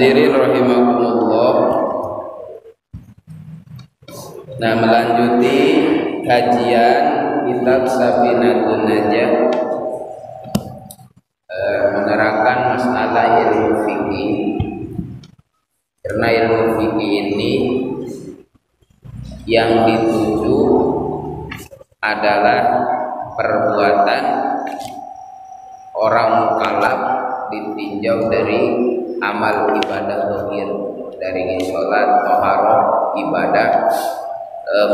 Hadirin rahimakumullah. Nah, melanjuti kajian kitab Safinatun Najah, menerangkan masalah ilmu fikih. Karena ilmu fikih ini yang dituju adalah perbuatan orang mukallaf ditinjau dari amal ibadah zahir, dari sholat, toharoh, ibadah,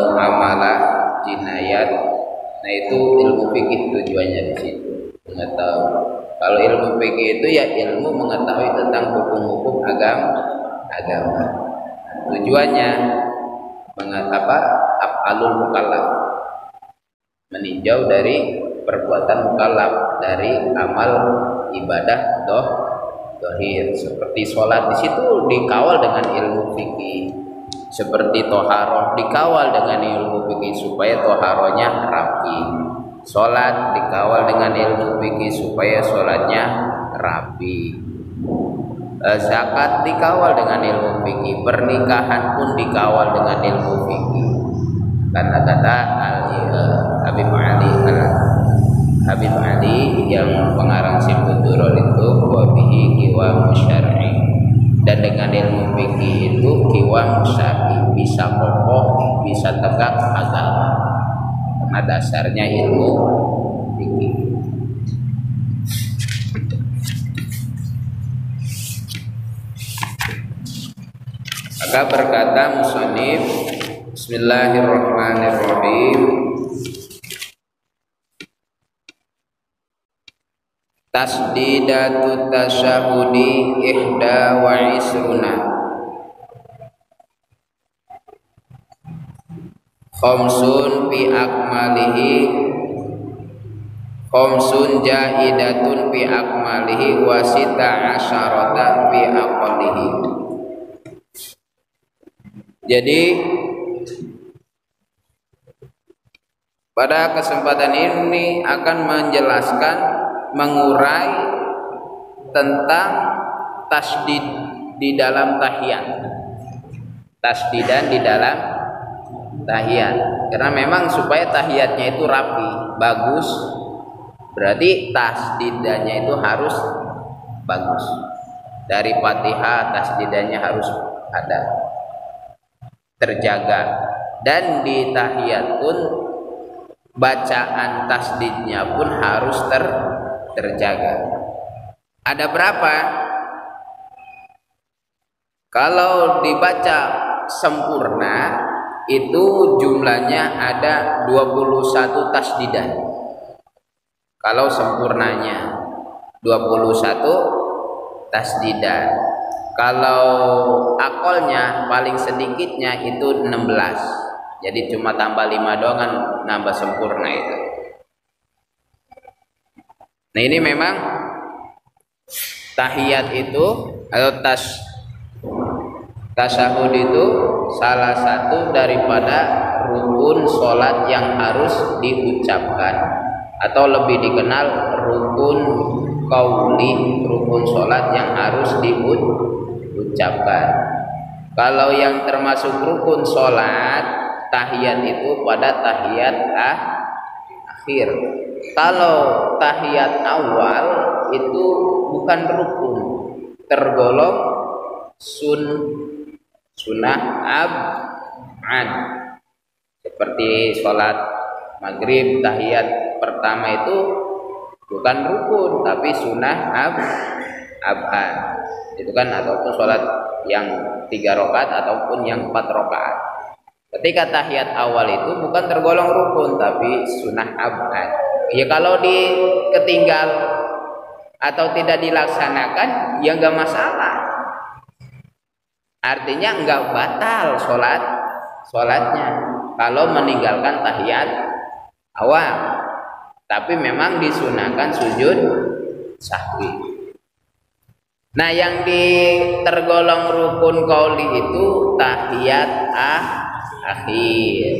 muamalah, jinayat. Nah, itu ilmu fikih tujuannya di situ, mengetahui. Kalau ilmu fikih itu ya ilmu mengetahui tentang hukum-hukum agama. Tujuannya af'alul mukallaf, meninjau dari perbuatan mukallaf, dari amal ibadah zahir. Seperti sholat, di situ dikawal dengan ilmu fikih. Seperti toharoh dikawal dengan ilmu fikih supaya toharohnya rapi. Sholat dikawal dengan ilmu fikih supaya sholatnya rapi. Zakat dikawal dengan ilmu fikih. Pernikahan pun dikawal dengan ilmu fikih. Karena kata Habib Ali yang pengarang Sibul Duror itu wabihi kiwam syar'i, dan dengan ilmu fikih itu kiwam syar'i, bisa kokoh, bisa tegak agama, karena dasarnya ilmu fikih. Maka berkata musannif, Bismillahirrahmanirrahim, tasdidatu tasyahudi ihda wa isruna khamsun fi akmalihi khamsun jaidatun fi akmalihi wa sita asyarata fi aqallihi. Jadi pada kesempatan ini akan menjelaskan, mengurai tentang tasdid di dalam tahiyat, tasdidan di dalam tahiyat. Karena memang supaya tahiyatnya itu rapi, bagus, berarti tasdidannya itu harus bagus. Dari Fatihah tasdidannya harus ada, terjaga. Dan di tahiyat pun bacaan tasdidnya pun harus terjaga. Ada berapa? Kalau dibaca sempurna itu jumlahnya ada 21 tasdidan. Kalau sempurnanya 21 tasdidan. Kalau akolnya paling sedikitnya itu 16. Jadi cuma tambah 5 doang kan, nambah sempurna itu. Nah, ini memang tahiyat itu atau tasyahud itu salah satu daripada rukun sholat yang harus diucapkan, atau lebih dikenal rukun qauli, rukun sholat yang harus diucapkan. Kalau yang termasuk rukun sholat, tahiyat itu pada tahiyat akhir. Kalau tahiyat awal itu bukan rukun, tergolong sunnah ab'ad. Seperti sholat maghrib, tahiyat pertama itu bukan rukun tapi sunnah ab'ad. Itu kan, ataupun sholat yang 3 rakaat ataupun yang 4 rakaat. Ketika tahiyat awal itu bukan tergolong rukun tapi sunnah ab'ad. Ya kalau ketinggal atau tidak dilaksanakan ya enggak masalah. Artinya enggak batal sholatnya kalau meninggalkan tahiyat awal. Tapi memang disunahkan sujud sahwi. Nah, yang tergolong rukun qauli itu tahiyat akhir.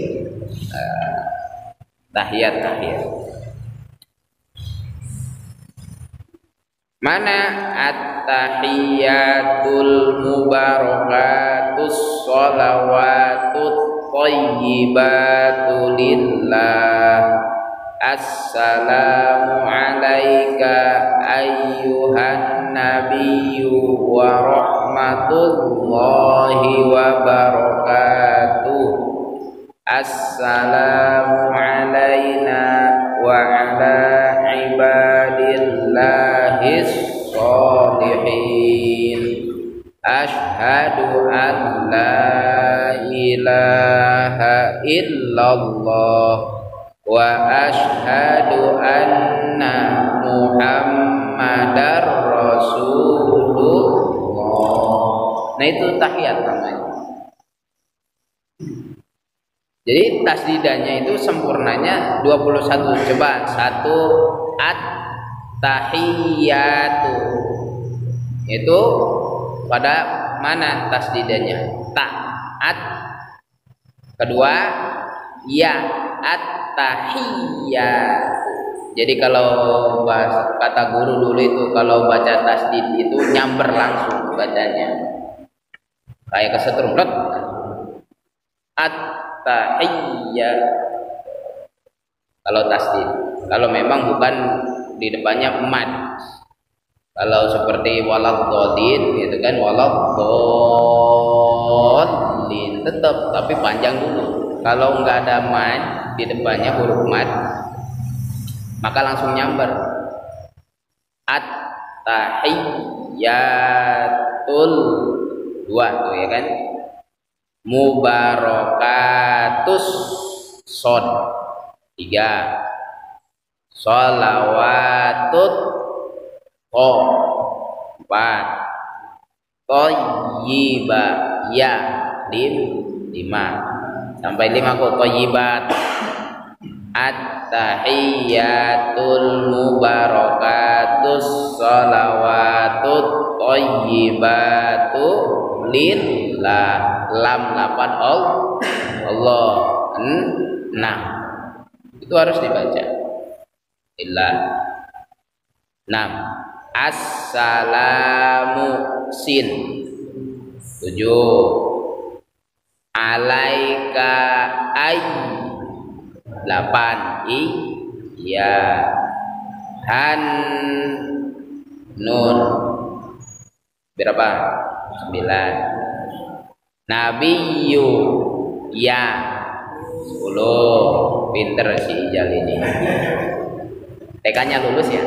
Tahiyat akhir. Mana at-tahiyatul mubarakatus sholawatut thayyibatu lillah. Assalamu alayka ayyuhan nabiyyu wa rahmatullahi wa barakatuh. Assalamu alayna wa ala ibadillahis sholihin. Ashhadu an la ilaha illallah wa ashhadu anna Muhammadar Rasulullah. Nah itu tahiyat namanya. Jadi tasdidanya itu sempurnanya 21. Coba 1 at-tahiyatu. Itu pada mana tasdidanya? Ta, at. Kedua ya, at-tahiyat. Jadi kalau kata guru dulu itu kalau baca tasdid itu nyamber langsung bacanya. Kayak kesetrum. At-tahiyat. Kalau tasdid. Kalau memang bukan di depannya mad. Kalau seperti waladhdallin itu kan waladhdallin tetap tapi panjang dulu. Kalau enggak ada mad di depannya huruf mad maka langsung nyamber. At-tahiyatul 2 tuh ya kan. Mubarakatus shod 3. Sholawatut 4. Thayyiba ya 5. Sampai 5 kok thayyibat. At-tahiyatul mubarakatus sholawatut thayyibatu lillah. Lam 8 Allah. 6. Itu harus dibaca. Lillah. 6. Assalamu sin 7. Alaika ay 8. Iya. Han nun berapa? 9. Nabiyyu ya 10. Pinter si Ijal ini. TK-nya lulus ya.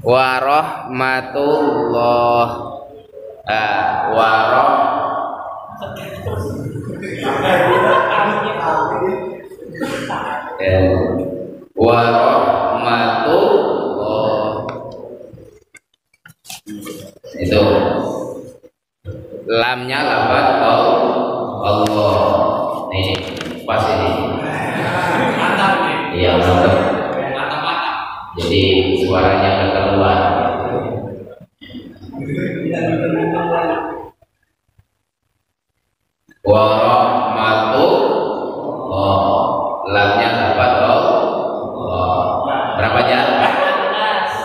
Warahmatullah warahmatullah. Itu lamnya lafaz Allah. Nih pas ini. Iya mantap. Jadi suaranya keteluan. Warahmatullah. Lamnya lafaz Allah. Berapa aja?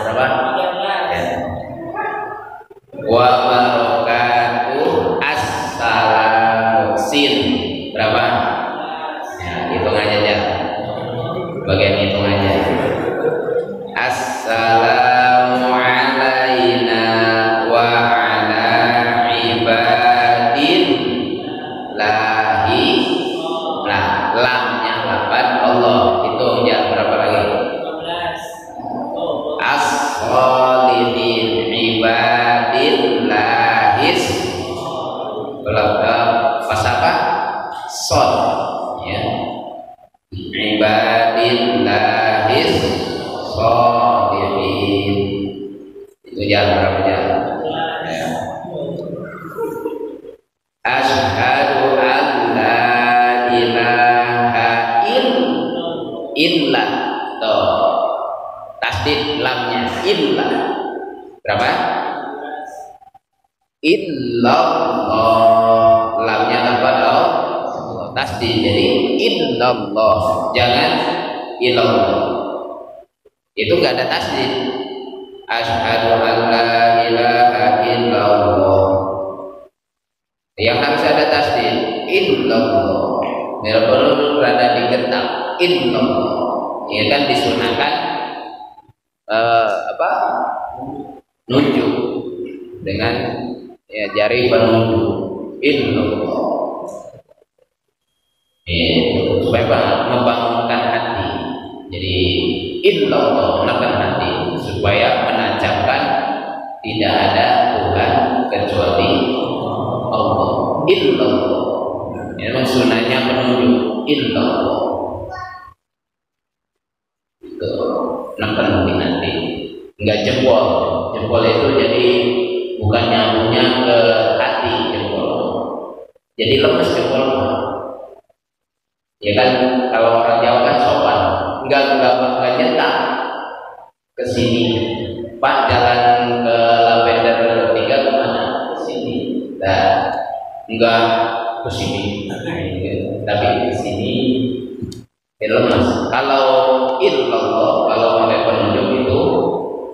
Berapa? Ya. Wa barakatuh assalamu sin. Berapa? Ya, hitung aja. Bagian hitung aja. Assalamu alayna wa ala ibadillahi. Nah, lamnya lafaz Allah. Hitung ya berapa lagi? 15. As-sholihin ibadillahis. Pas apa? Shol ya. Ibadillahis sholihin. Itu jalan berapa jalan? Ya. Asyhadu an la ilaha illa. Tuh. Tasdid lamnya illa. Berapa? Illallah. Lamnya lafaz Allah. Tasdid jadi illallah. Jangan illallah. Itu nggak ada tasdid. Asyhadu an la ilaha illallah. Yang harus ada tasdid illallah. Bila perlu berada di getak illallah. Ya kan disunahkan nunjuk dengan ya jari penunjuk illallah. Supaya membangunkan hati. Jadi illallah menekan hati supaya menancapkan tidak ada Tuhan kecuali Allah. Illallah. Memang sunahnya menunjuk illallah. Itu menekan hati. Enggak jempol. Jempol itu jadi bukan nyambungnya ke hati jempol. Jadi lemes jempol. Ya kan kalau orang Jawa kan sopan, enggak nyetak ke sini. Pak jalan ke Lavender 3 kemana? Ke sini. Nah, enggak ke sini, tapi ke sini. Lemas. Kalau illallah, kalau pakai penunjuk itu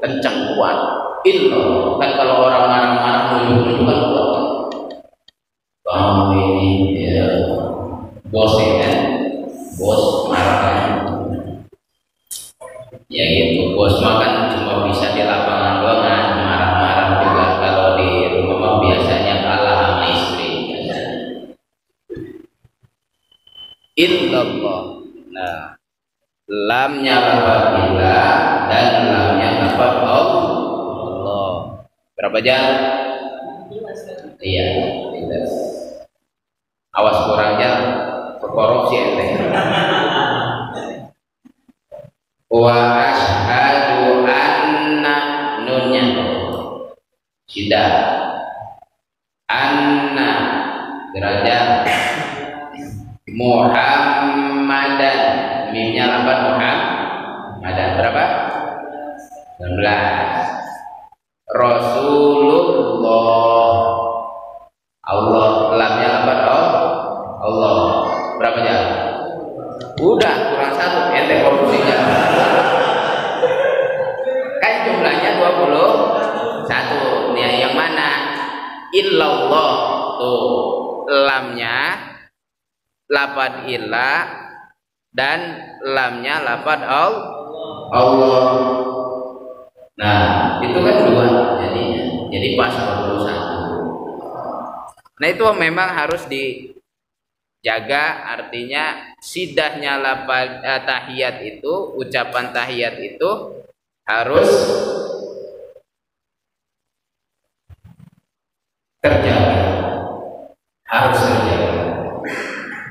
kencang kuat. Illallah kan kalau orang marah-marah nunjuk kan kuat. Bang ini ya bos ya kan, bos marah kan. Ya gitu, bos makan cuma bisa di lapangan doang, marah-marah juga. Kalau di rumah biasanya kalah sama istri. Illallah. Nah, lamnya lafaz ilah dan lamnya lafaz Allah. Berapa jam? Iya, jelas. Awas kurangnya korupsi ente. Wa asyhadu anna nunnya sudah anna derajat Muhammadan mimnya lafaz Muhammadan berapa? 19. Rasulullah Allah lamnya lafaz Allah berapa jam? Udah kurang 1 ente korupsinya. Kan jumlahnya 21. Nih yang mana? Illallah tuh lamnya lafaz ilah dan lamnya lafaz Allah. Nah, itu kan 2 jadinya. Jadi pas 21. Nah, itu memang harus dijaga, artinya sidahnya lafaz tahiyat itu, ucapan tahiyat itu harus terjaga. Harus terjaga.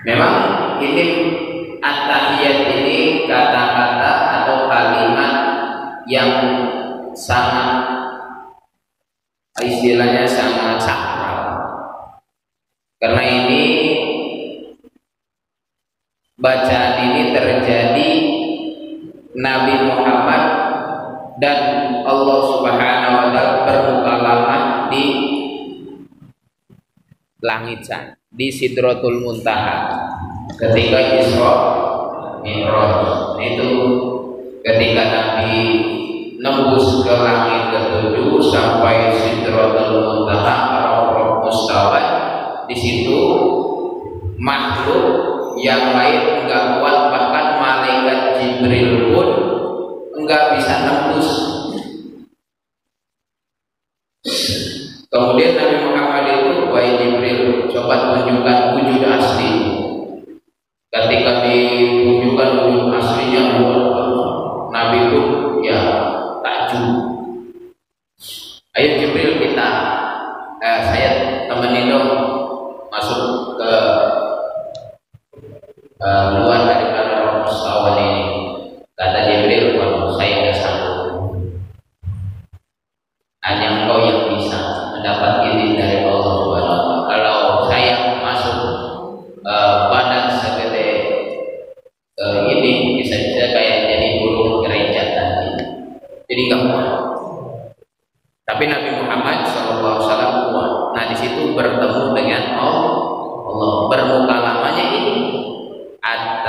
Memang ini at-tahiyat ini kata-kata atau kalimat yang sangat istilahnya sangat sakral. Karena ini bacaan ini terjadi Nabi Muhammad dan Allah Subhanahu wa taala bermukalamah di langit sana, di Sidratul Muntaha ketika Isra Mi'raj. Itu ketika Nabi nembus ke langit ke-7 sampai Sidratul Muntaha Ar-Rabb mustawat. Di situ makhluk yang lain enggak kuat, bahkan malaikat Jibril pun enggak bisa nembus. Kemudian Nabi Muhammad itu, wahai Jibril, coba tunjukkan wujud asli. Ketika ditunjukkan wujud aslinya, Nabi pun ya takjub. Ayo Jibril kita, saya temenin dong masuk ke luar daripada Rabb Mustawat ini. Kata Jibril, waduh saya nggak sanggup. Hanya engkau yang bisa mendapat izin dari Allah Subhanahu wa taala. Kalau saya masuk badan segede ini bisa kayak jadi burung gereja tadi. Jadi nggak kuat. Tapi Nabi Muhammad SAW kuat. Nah di situ bertemu dengan Allah, bermukalamanya ini at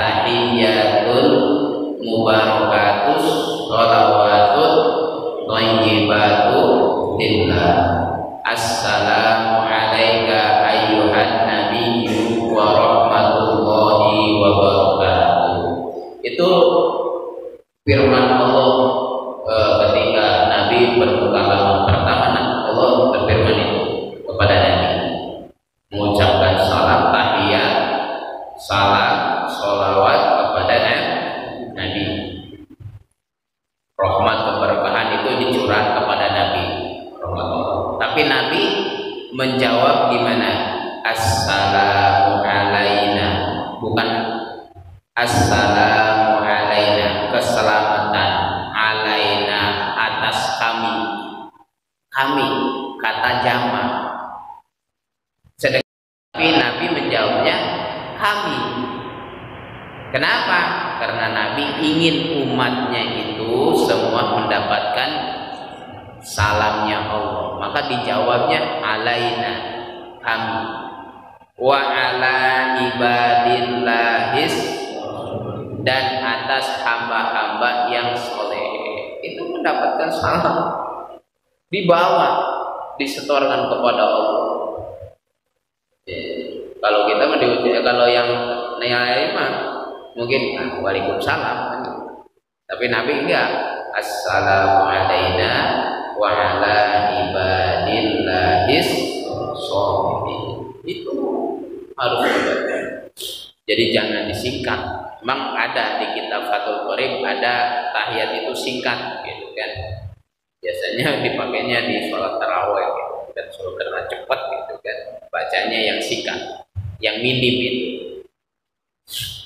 salam, sholawat kepada Nabi. Rahmat keberkahan itu dicurahkan kepada Nabi. Rahmat Allah. Tapi Nabi menjawab gimana? Assalamu alaina, bukan assalamu alaina, keselamatan, alaina, atas kami. Kami kata jamak. Sedangkan Nabi menjawabnya kami. Kenapa? Karena Nabi ingin umatnya itu semua mendapatkan salamnya Allah. Maka dijawabnya alaina, kami. Wa ala ibadillahis, dan atas hamba-hamba yang soleh itu mendapatkan salam. Dibawa, disetorkan kepada Allah. Kalau kita kalau yang nilai mah mungkin waalaikumsalam, tapi Nabi enggak. Assalamu alaina wa ala ibadillahis sholihin. Itu harus dibaca. Jadi jangan disingkat. Memang ada di kitab Fathul Qorib ada tahiyat itu singkat gitu kan. Biasanya dipakainya di sholat tarawih gitu kan, suruh karena cepat gitu kan. Bacanya yang singkat, yang minim itu.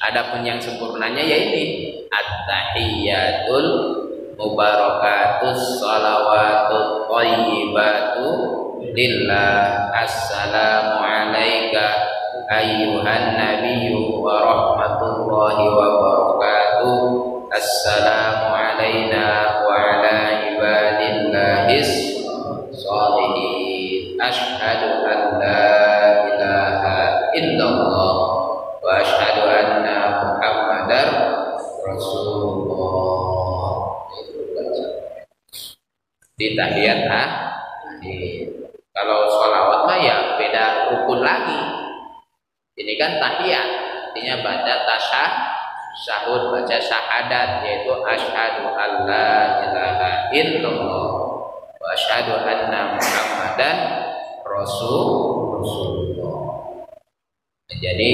Adapun yang sempurnanya ya ini at-tahiyatul mubarakatus shalawatut thayyibatu lillah. Assalamu alayka ayyuhan nabiyyu wa rahmatullahi wa barakatuh. Assalamu alayna wa ala ibadillahis sholihin. Asyhadu an la ilaha illallah wa asyhadu anna Muhammadar Rasulullah. Itu baca di tahiyat Kalau sholawat mah ya beda rukun lagi. Ini kan tahiyat, artinya baca tasyahud, baca syahadat, yaitu asyhadu an la ilaha illallah wa asyhadu anna Muhammadan Rasulullah. Jadi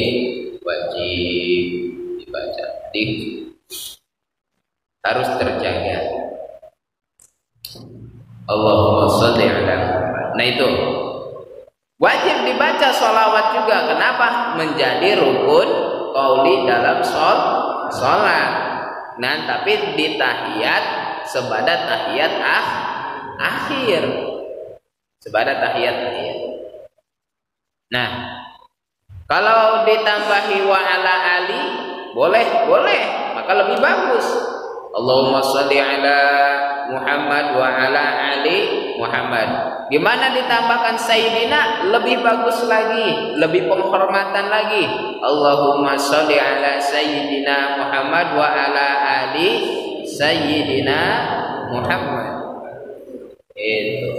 wajib dibaca. Jadi harus terjaga. Allahumma sholli ala Muhammad. Nah itu wajib dibaca sholawat juga. Kenapa? Menjadi rukun qauli dalam sholat. Nah tapi di tahiyat sebadat tahiyat akhir. Sebadat tahiyat akhir. Nah kalau ditambahi wa ala ali boleh, maka lebih bagus. Allahumma sholli ala Muhammad wa ala ali Muhammad. Gimana ditambahkan sayyidina? Lebih bagus lagi, lebih penghormatan lagi. Allahumma sholli ala sayyidina Muhammad wa ala ali sayyidina Muhammad. Itu.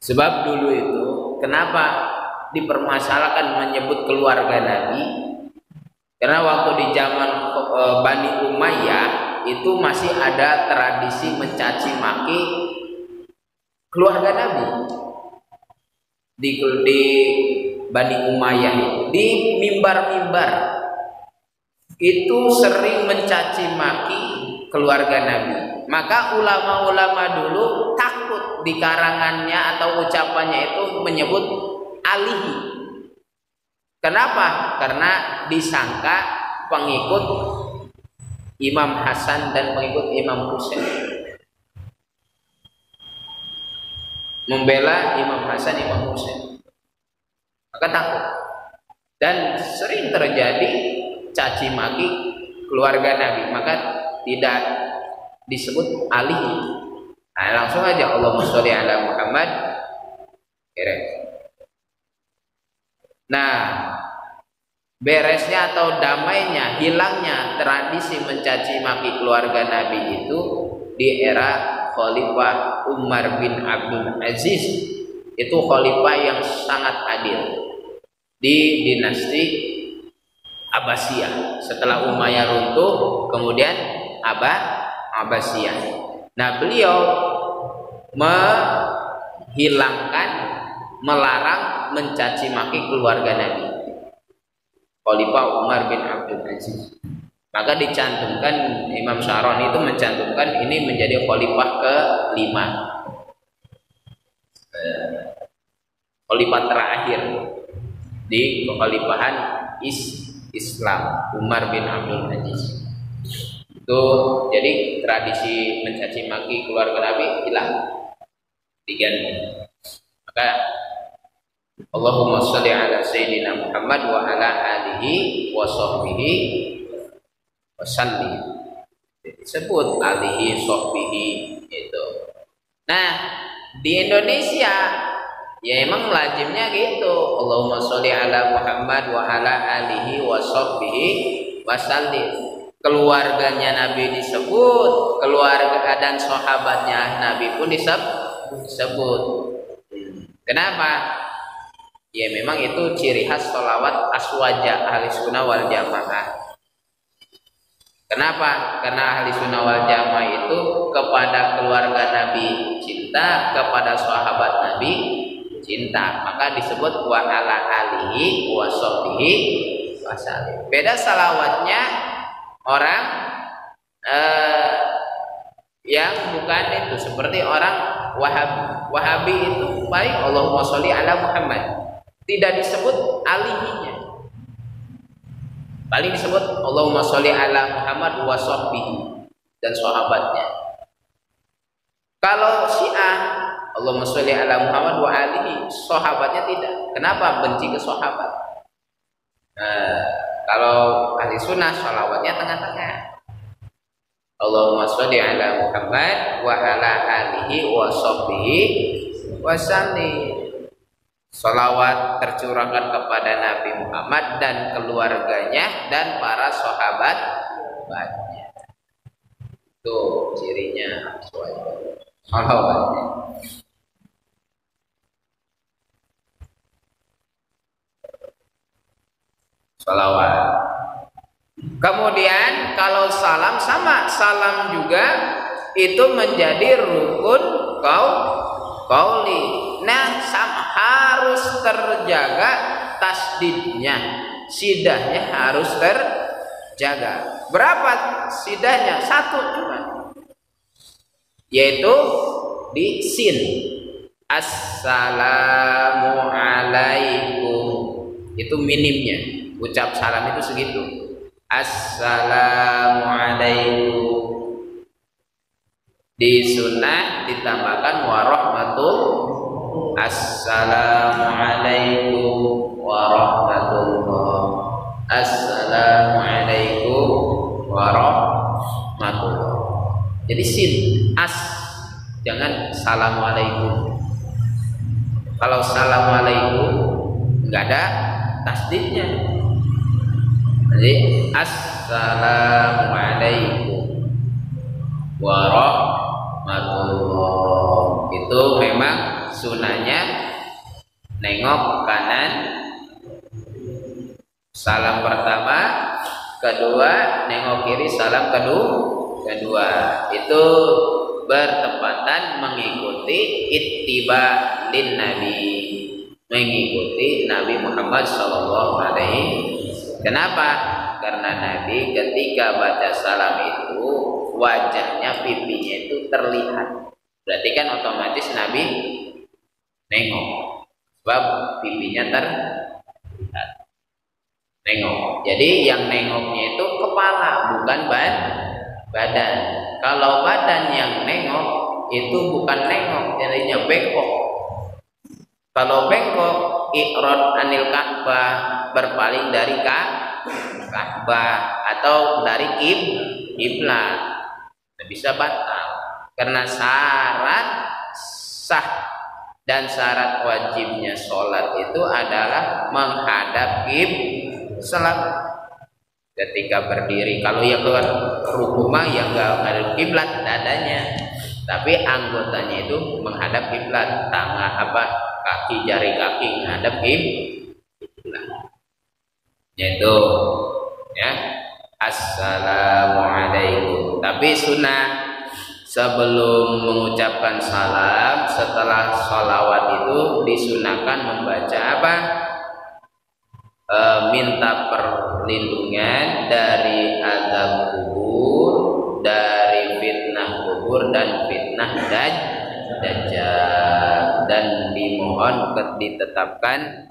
Sebab dulu itu kenapa dipermasalahkan menyebut keluarga Nabi? Karena waktu di zaman Bani Umayyah itu masih ada tradisi mencaci maki keluarga Nabi. Di Bani Umayyah itu, di mimbar-mimbar itu sering mencaci maki keluarga Nabi. Maka ulama-ulama dulu takut di karangannya atau ucapannya itu menyebut alihi. Kenapa? Karena disangka pengikut Imam Hasan dan pengikut Imam Husain. Membela Imam Hasan, Imam Husain. Maka takut. Dan sering terjadi caci maki keluarga Nabi. Maka tidak disebut alihi. Nah, langsung aja Allahumma sholli ala Muhammad. Nah, beresnya atau damainya, hilangnya tradisi mencaci maki keluarga Nabi itu di era Khalifah Umar bin Abdul Aziz. Itu khalifah yang sangat adil di dinasti Abbasiyah. Setelah Umayyah runtuh, kemudian Abbasiyah. Nah, beliau menghilangkan, melarang mencaci maki keluarga Nabi. Khalifah Umar bin Abdul Aziz. Maka dicantumkan, Imam Syaroni itu mencantumkan ini menjadi khalifah ke-5, khalifah terakhir di kekhalifahan Islam, Umar bin Abdul Aziz. Itu jadi tradisi mencaci maki keluarga Nabi hilang, diganti. Maka Allahumma sholli ala sayyidina Muhammad wa ala alihi wa sahbihi wa sallim. Disebut alihi sahbihi itu. Nah, di Indonesia ya emang lazimnya gitu. Allahumma sholli ala Muhammad wa ala alihi wa sahbihi wa sallim. Keluarganya Nabi disebut, keluarga dan sahabatnya Nabi pun disebut. Kenapa? Ya memang itu ciri khas sholawat aswaja ahli sunnah wal jamaah. Kenapa? Karena ahli sunnah wal jamaah itu kepada keluarga Nabi cinta, kepada sahabat Nabi cinta. Maka disebut wa ala alihi wa sahbihi wasallim. Beda salawatnya orang yang bukan itu, seperti orang Wahabi itu baik Allahumma sholli ala Muhammad, tidak disebut alihinya, paling disebut Allahumma sholli ala Muhammad wa sahbihi dan sahabatnya. Kalau Syiah Allahumma sholli ala Muhammad wa alihi, sahabatnya tidak. Kenapa? Benci ke sahabat. Kalau ahli sunnah sholawatnya tengah-tengah. Allahumma sholli ala Muhammad wa ala alihi wa sahbihi wa sallim. Sholawat tercurahkan kepada Nabi Muhammad dan keluarganya dan para sahabatnya. Itu cirinya sholawatnya. Salawat. Kemudian kalau salam sama, salam juga itu menjadi rukun qauli. Nah, harus terjaga tasdidnya, sidahnya harus terjaga. Berapa sidahnya? 1 cuma, yaitu di sin. Assalamu alaikum, itu minimnya. Ucap salam itu segitu. Assalamualaikum. Di sunnah ditambahkan warahmatullahi. Assalamualaikum warahmatullahi. Assalamualaikum warahmatullahi. Jadi sin, jangan assalamualaikum. Kalau assalamualaikum enggak ada tasdidnya. Jadi assalamualaikum warahmatullahi, itu memang sunahnya nengok kanan salam pertama, kedua nengok kiri salam kedua. Itu bertepatan mengikuti ittiba lin nabi, mengikuti Nabi Muhammad sallallahu alaihi. Kenapa? Karena Nabi ketika baca salam itu wajahnya, pipinya itu terlihat. Berarti kan otomatis Nabi nengok, sebab pipinya terlihat. Nengok. Jadi yang nengoknya itu kepala, bukan badan. Kalau badan yang nengok itu bukan nengok, jadinya bengkok. Kalau bengkok, i'rad anil Ka'bah, berpaling dari Ka'bah atau dari kiblat, bisa batal. Karena syarat sah dan syarat wajibnya sholat itu adalah menghadap kiblat. Ketika berdiri, kalau yang keluar rukun ya enggak menghadap kiblat dadanya, tapi anggotanya itu menghadap kiblat, tangan kaki, jari kaki menghadap kiblat. Yaitu ya assalamualaikum. Tapi sunnah sebelum mengucapkan salam, setelah sholawat itu disunahkan membaca apa? Minta perlindungan dari azab kubur, dari fitnah kubur dan fitnah dajjal, dan dimohon ditetapkan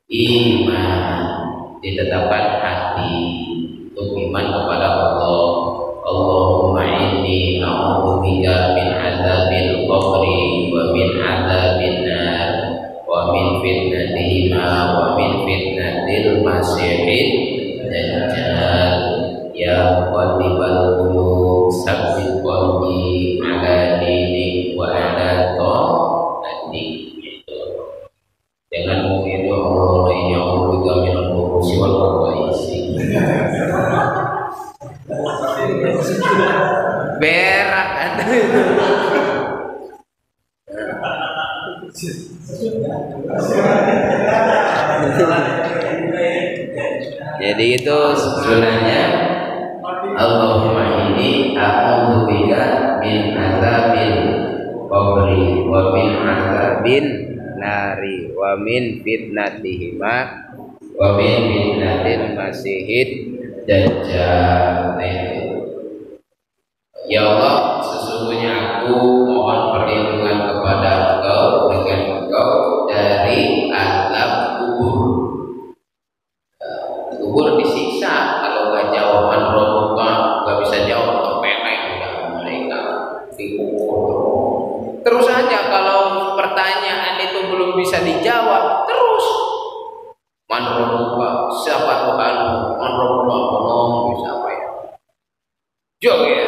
iman, ditetapkan hati untuk iman kepada Allah. Allahumma inni a'udzubika min adzabil qabri wa min adzabin nar wa min fitnatihima wa min fitnatil masiihid dajjal. Ya muqallibal qulub tsabbit qalbi ala dinik wa ala ta'atik. Jangan mengiru Allah ini a'udzubika minal khubusi wal khabaisi. Berak ada itu. Jadi itu sunahnya. Allahumma inni a'udzubika min adzabil qabri wa min adzabin nari wa min fitnatihima wa min fitnatil masiihid dajjal. Ya Allah, sesungguhnya aku mohon perlindungan kepada Engkau dengan Engkau dari azab kubur. Kubur disiksa kalau nggak jawaban robokan, nggak bisa jawab kepepeng mereka dikubur. Terus aja kalau pertanyaan itu belum bisa dijawab, terus man roboka, siapa Tuhanmu? Man roboka, bisa apa ya? Jauh ya.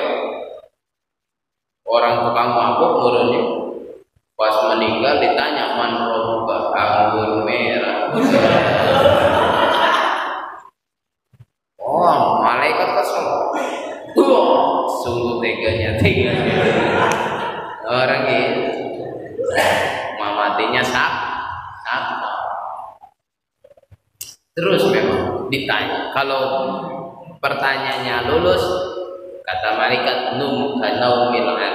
Orang tukang mabuk murni pas meninggal ditanya man robuka, anggur merah. Oh, malaikat kesel. Sungguh teganya orang gitu. Mamatinya sak. Terus memang ditanya. Kalau pertanyaannya lulus, kata malaikat naumil an,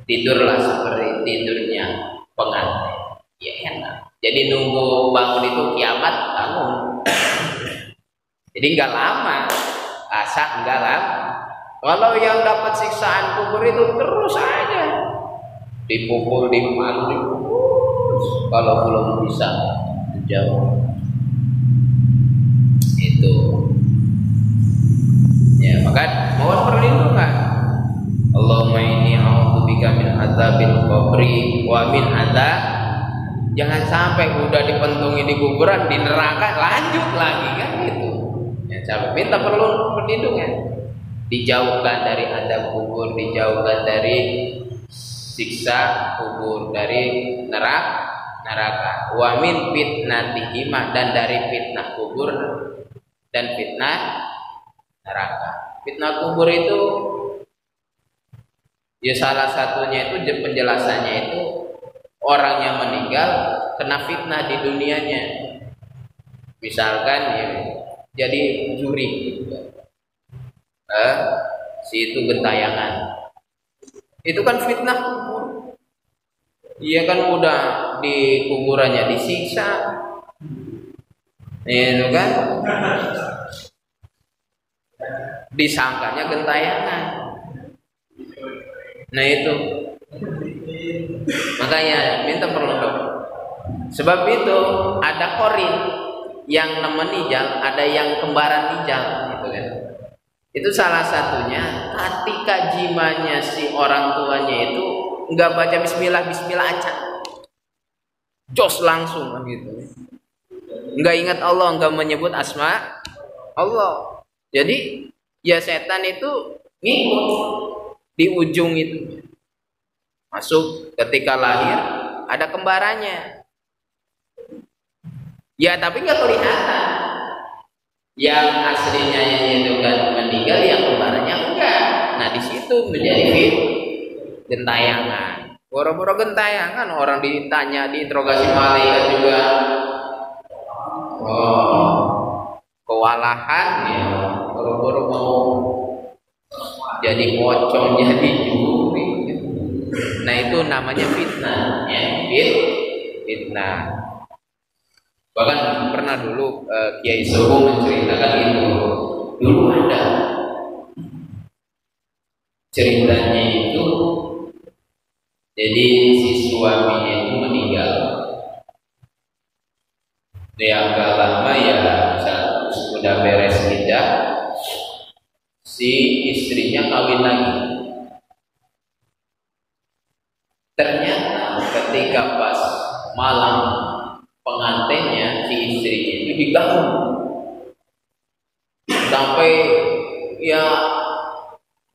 tidurlah seperti tidurnya pengantin. Ya enak. Jadi nunggu bangun itu kiamat, bangun. Jadi nggak lama, asa nggak lama. Kalau yang dapat siksaan kubur itu terus aja dipukul, dipukul. Kalau belum bisa menjawab itu. Ya, maka mohon perlindungan. Allahumma inni a'udzubika min adzabil qabri wa min adzab. Jangan sampai udah dipentungi di kuburan, di neraka lanjut lagi kan gitu. Ya, sampai minta perlindungan. Dijauhkan dari azab kubur, dijauhkan dari siksa kubur, dari neraka. Wa min fitnatihima, dan dari fitnah kubur dan fitnah neraka. Fitnah kubur itu ya salah satunya itu penjelasannya itu orang yang meninggal kena fitnah di dunianya. Misalkan ya, jadi juri gitu. Si itu gentayangan. Itu kan fitnah kubur. Iya kan udah di kuburannya disiksa. Itu kan disangkanya gentayangan. Nah itu makanya minta perlindungan. Sebab itu ada korin yang nemeni ijal, ada yang kembaran ijal, gitu kan. Itu salah satunya ketika jimanya si orang tuanya itu nggak baca bismillah aja, jos langsung gitu. Nggak ingat Allah, nggak menyebut asma Allah. Jadi ya setan itu ngikut di ujung itu. Masuk ketika lahir ada kembarannya. Ya tapi nggak kelihatan. Yang aslinya itu kan meninggal, yang kembarannya enggak. Nah di situ menjadi gentayangan. Boro-boro gentayangan, orang ditanya, diinterogasi malaikat juga. Oh, kewalahan ya. Boro-boro mau jadi pocong, jadi juri. namanya fitnah, ya, fitnah. Bahkan pernah dulu Kiai Sepuh menceritakan itu. Dulu ada ceritanya itu, jadi si suaminya itu meninggal. Dia agak lama ya, sudah beres iddah, si istrinya kawin lagi. Ternyata ketika pas malam pengantinnya, si istrinya itu diganggu sampai ya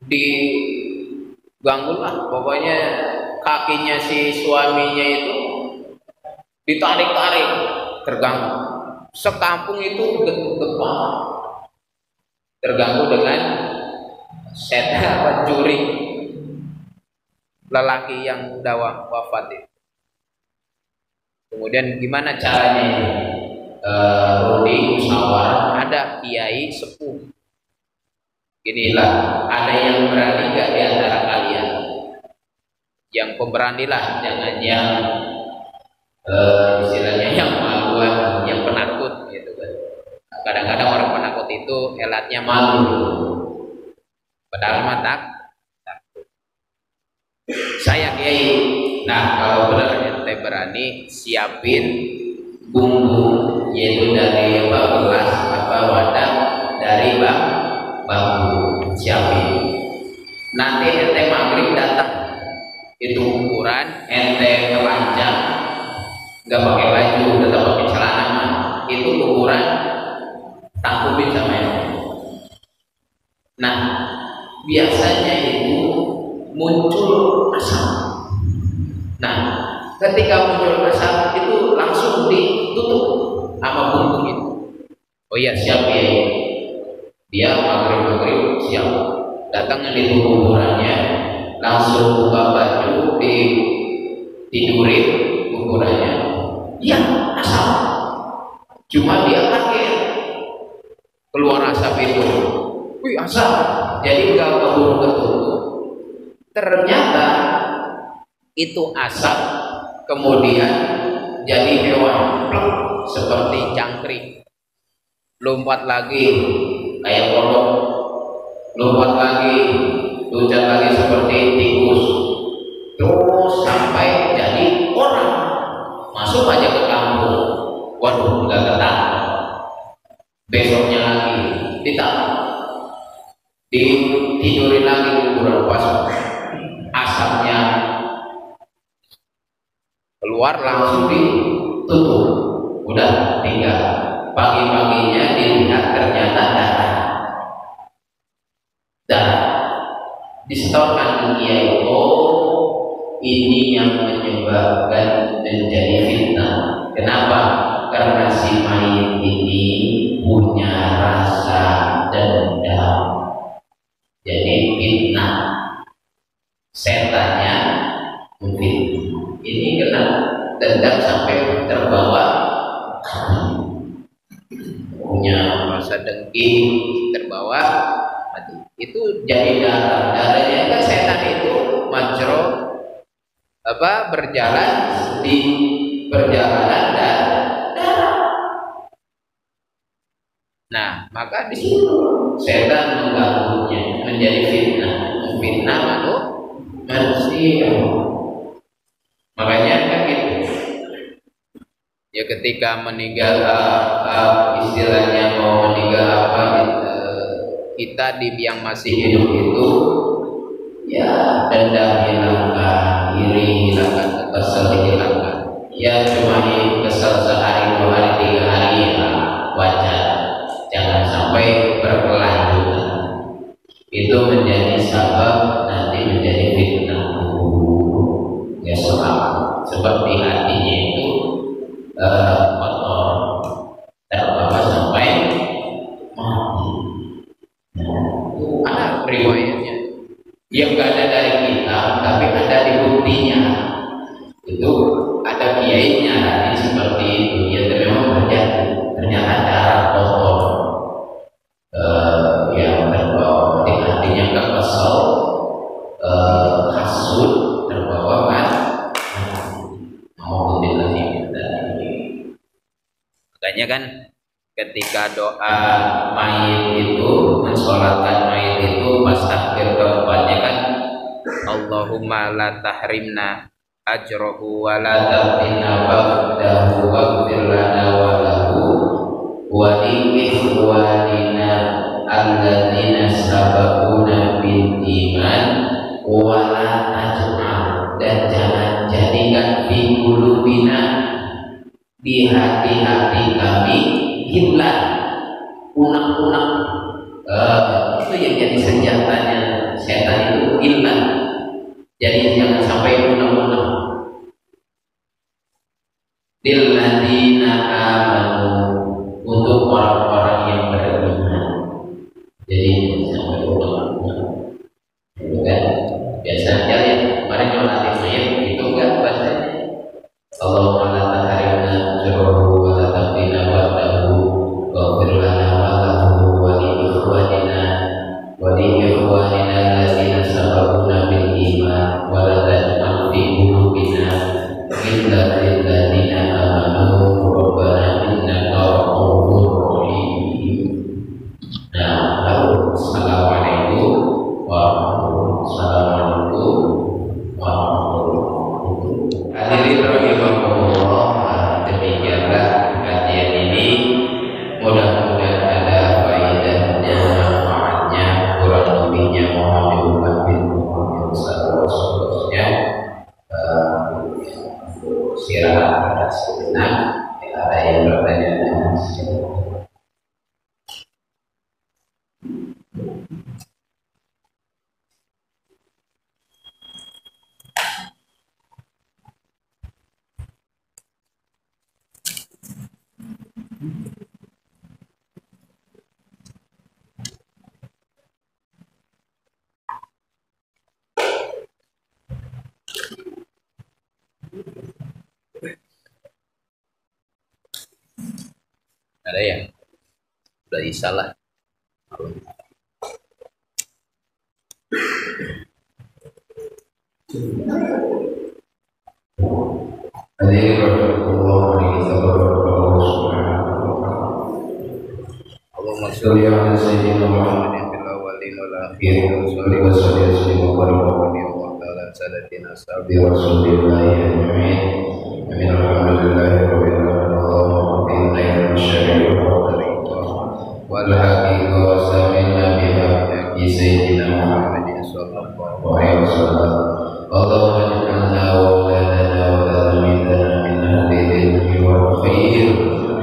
diganggu lah, pokoknya kakinya si suaminya itu ditarik-tarik, terganggu. Sekampung itu getah, terganggu dengan setan pencuri lelaki yang udah wafat itu. Kemudian gimana caranya ini? Rudi musyawarah, ada kiai sepuh. Inilah, ada yang berani gak di antara kalian? Yang pemberani lah, jangan yang istilahnya yang maluan, yang penakut gitu kan. Kadang-kadang orang penakut itu elatnya malu, padahal mata takut. Saya kiai. Nah, kalau benar ente berani, siapin bumbu, yaitu dari beras wadah dari bambu, siapin. Nanti ente maghrib datang, itu ukuran ente telanjang, nggak pakai baju, tetap pakai celana, itu ukuran tangkupin sama ente. Nah, biasanya itu muncul asap. Nah, ketika muncul asap itu langsung ditutup sama bumbu itu. Oh iya, siap ya. Dia maghrib siap. Datang di kuburannya, langsung buka baju, tidurin kuburannya. Iya, asap. Cuma dia kaget keluar asap itu. Wih, asap. Jadi nggak keburu-buru. Ternyata itu asap kemudian jadi hewan seperti cangkrik, lompat lagi kayak kodok, lompat lagi, loncat lagi seperti tikus, terus sampai jadi orang. Masuk aja ke kampung, waduh udah ketat. Besoknya lagi ditangkap, ditidurin lagi kuburan pas asapnya keluar, langsung ditutup. Udah tinggal pagi-paginya dilihat ternyata darah disetorkan ke kiai. Oh, ini yang menyebabkan menjadi fitnah. Kenapa? Karena si mayit ini punya rasa dendam, jadi fitnah. Setannya mungkin ini kena dendam sampai terbawa, punya rasa dengki, terbawa mati. Itu jadi darahnya kan. Setan itu majro berjalan di perjalanan darah. Nah, maka di situ setan mengganggunya, menjadi fitnah manusia. Makanya kan gitu. Ya ketika meninggal, istilahnya mau meninggal kita yang masih hidup itu ya dendam hilangkan, iri hilangkan, kesel hilangkan. Ya cuma kesel sehari, 2 hari, 3 hari ya wajar. Jangan sampai berkelanjutan. Itu menjadi sabab nanti menjadi fitnah. Ya sebab di hatinya itu kotor, terbawa sampai mati. Itu ada riwayatnya. Yang nggak ada dari kita, tapi ada di buktinya. Itu ada kiainya seperti itu. Ya memang ternyata darah kotor yang terbawa di hatinya, nggak kesel. Makanya kan ketika doa mayit itu, mensolatkan mayit itu pas takbir keempatnya kan, Allahumma la tahrimna ajrohu wa la taftina ba'dahu waghfir lana wa lahu wa li ikhwanina alladzina sabaquna bil iman wa la taj'al, dan jangan jadikan fi qulubina, di hati-hati kami, ghillan, unak-unak. Itu yang jadi senjatanya setan itu, ghillan. Jadi jangan sampai unak-unak. Lilladzina amanu, untuk orang-orang yang beriman. Jadi sampai unak-unak. Itu kan biasanya ya, kemarin nyolatin mayat itu kan bahasanya Allahumma la tahrimna ajrahu wa la taftina ba'dahu waghfir lana wa lahu wa li ikhwanina alladzina sabaquna bil iman wa la taj'al fi qulubina ghillan lil ladzina amanu rabbana innaka ra'ufur rahim. Nah, lalu assalamualaikum warahmatullahi wabarakatuh. Hadirin rahimahullah, demikianlah kajian ini. Mudah-mudahan ada faedahnya, manfaatnya, kurang lebihnya mohon dimaafkan seluruhnya. Silakan pada sebenarnya ada yang bertanya. Ada ya? Udah isya lah. Allahumma sholli ala sayyidina Muhammadin fil awwalin wal akhirin wa sholli wa sallim wa barik wa ala sadatina ashabi wa rasulillahi ajma'in. Amin. Alhamdulillahi rabbil alamin. Allahumma inna syari'a wa tariqa wal haqiqa wa samina bihaqqi sayyidina Muhammadin sallallahu alaihi wasallam. Allahumma ij'alna wa waladana wa talamidana min ahli ilmi wal khair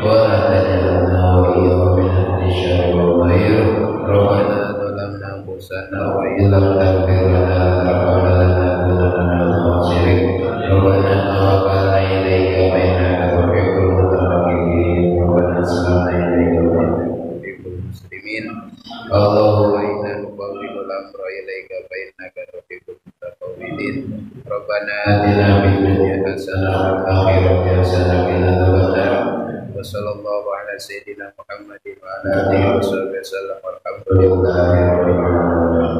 wa la taj'alna wa iyyahu min ahli syarri wal khair. Rabbana zalamna anfusana wa illam taghfir lana wa tarhamna lanakunanna minal khasirin. Rabbana tawakkalna ilayka wa innaka tuhibbul mutawakkilin. Rabbana aslamna ilayka wa innaka tuhibbul muslimin. Allahumma inna nufawwidu al-amra ilayka fa innaka tuhibbul mutaqawwidin. Rabbana atina fid dunya hasanah wa fil akhirati hasanah wa qina adzabannar. Wa sallallahu ala sayyidina Muhammadin wa ala alihi wa sahbihi wasallam. Walhamdulillahi rabbil alamin.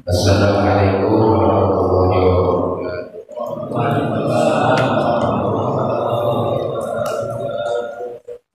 Assalamualaikum